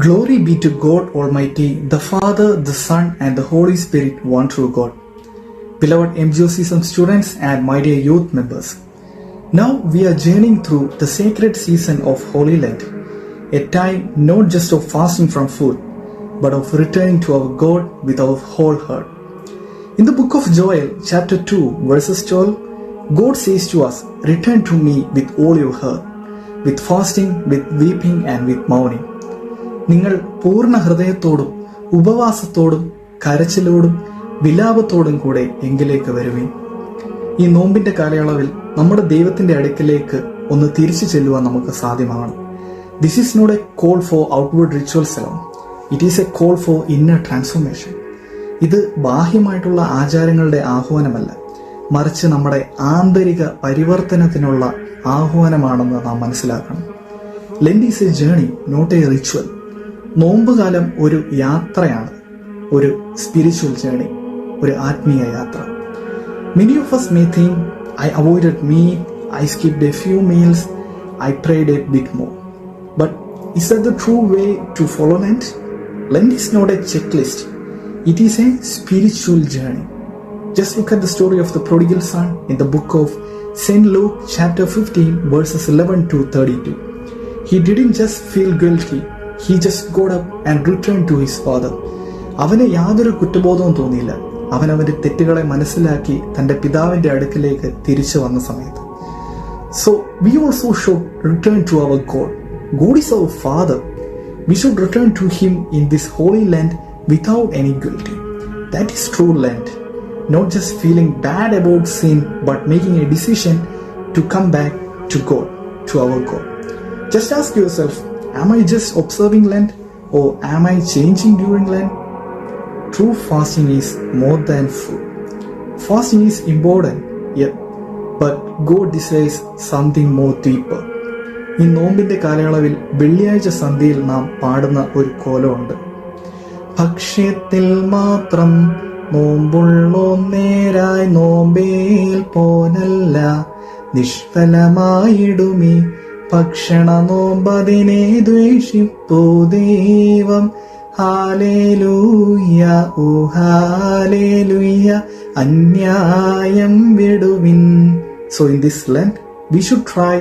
Glory be to God Almighty, the Father, the Son, and the Holy Spirit, one true God. Beloved MGOCism students and my dear youth members, now we are journeying through the sacred season of Holy Lent, a time not just of fasting from food, but of returning to our God with our whole heart. In the book of Joel, chapter 2, verses 12, God says to us, "Return to me with all your heart, with fasting, with weeping, and with mourning." നിങ്ങൾ പൂർണ്ണ ഹൃദയത്തോടും ഉപവാസത്തോടും കരച്ചിലോടും വിലാപത്തോടും കൂടെ എങ്കിലേക്ക് വരുവീൻ. ഈ നോമ്പിന്റെ കാലയളവിൽ നമ്മുടെ ദൈവത്തിന്റെ അടുക്കലേക്ക് ഒന്ന് തിരിച്ചു ചെല്ലുവാൻ നമുക്ക് സാധ്യമാകണം. This is not a call for outward rituals alone, it is a call for inner transformation. ഇത് ബാഹ്യമായിട്ടുള്ള ആചാരങ്ങളുടെ ആഹ്വാനമല്ല, മറിച്ച് നമ്മുടെ ആന്തരിക പരിവർത്തനത്തിനുള്ള ആഹ്വാനമാണെന്ന് നാം മനസ്സിലാക്കണം. Lent is a journey, not a ritual. നോമ്പുകാലം ഒരു യാത്രയാണ്, ഒരു സ്പിരിച്വൽ ജേർണി, ഒരു ആത്മീയ യാത്ര. Many of us may think, I avoided meat, I skipped a few meals, I prayed a bit more. But is that the true way to follow Lent? Lent is not a checklist, it is a spiritual journey. Just look at the story of the prodigal son in the book of St. Luke chapter 15 verses 11 to 32. He didn't just feel guilty, he just got up and returned to his father. അവന് യാതൊരു കുറ്റബോധവും തോന്നിയില്ല. അവൻ അവന്റെ തെറ്റുകളെ മനസ്സിലാക്കി തന്റെ പിതാവിന്റെ അടുക്കിലേക്ക് തിരിച്ചു വന്ന സമയത്ത്. So we also should return to our God. God is our Father. We should return to Him in this Holy Lent without any guilt. That is true Lent. Not just feeling bad about sin, but making a decision to come back to God, to our God. Just ask yourself, am I just observing Lent or am I changing during Lent? True fasting is more than food. Fasting is important, yeah, but God desires something more deeper. ഈ നോമ്പിന്റെ കാലയളവിൽ വെള്ളിയാഴ്ച സന്ധ്യയിൽ നാം പാടുന്ന ഒരു കോലമുണ്ട്. ഭക്ഷ്യത്തിൽ മാത്രം നോമ്പുള്ളോന്നേരായി നോമ്പേൽ പോലല്ല, നിഷ്ഫലമായിടുമീ ഭക്ഷണ നോമ്പതിനെ ദ്വേഷിപ്പൂ ദൈവം. ഹാലേലൂയ, ഓ ഹാലേലൂയ, അന്യായം വിടുവിൻ. So in this Lent, we should try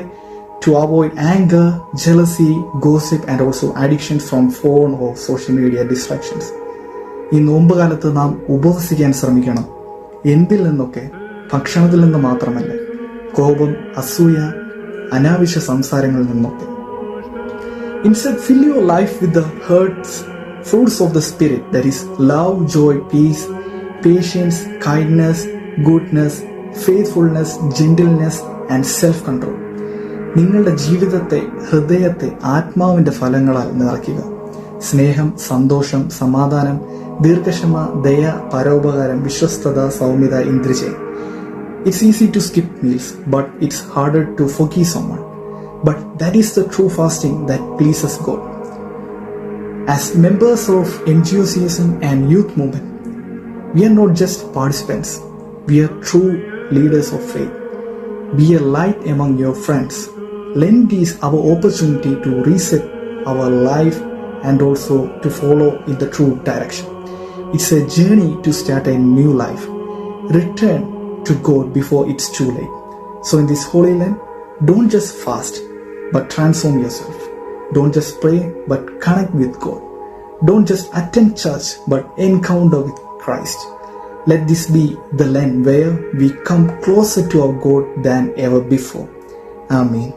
to avoid anger, jealousy, gossip and also addictions from phone or social media distractions. ഈ നോമ്പുകാലത്ത് നാം ഉപവസിക്കാൻ ശ്രമിക്കണം. എന്തിൽ നിന്നൊക്കെ? ഭക്ഷണത്തിൽ നിന്ന് മാത്രമല്ല, കോപം, അസൂയ, അനാവശ്യ സംസാരങ്ങളിൽ നിന്നൊക്കെ. Instead, fill your life with the fruits of the Spirit, that is love, joy, peace, patience, kindness, goodness, faithfulness, gentleness and self-control. നിങ്ങളുടെ ജീവിതത്തെ, ഹൃദയത്തെ ആത്മാവിന്റെ ഫലങ്ങളാൽ നിറയ്ക്കുക. സ്നേഹം, സന്തോഷം, സമാധാനം, ദീർഘക്ഷമ, ദയ, പരോപകാരം, വിശ്വസ്തത, സൗമ്യത, ഇന്ദ്രിജയം. It's easy to skip meals, but it's harder to forgive someone. But that is the true fasting that pleases God. As members of MGOCism and youth movement, we are not just participants, we are true leaders of faith. Be a light among your friends. Lent is our opportunity to reset our life and also to follow in the true direction. It's a journey to start a new life. Return to God before it's too late. So in this Holy Lent, don't just fast, but transform yourself. Don't just pray, but connect with God. Don't just attend church, but encounter with Christ. Let this be the Lent where we come closer to our God than ever before. Amen.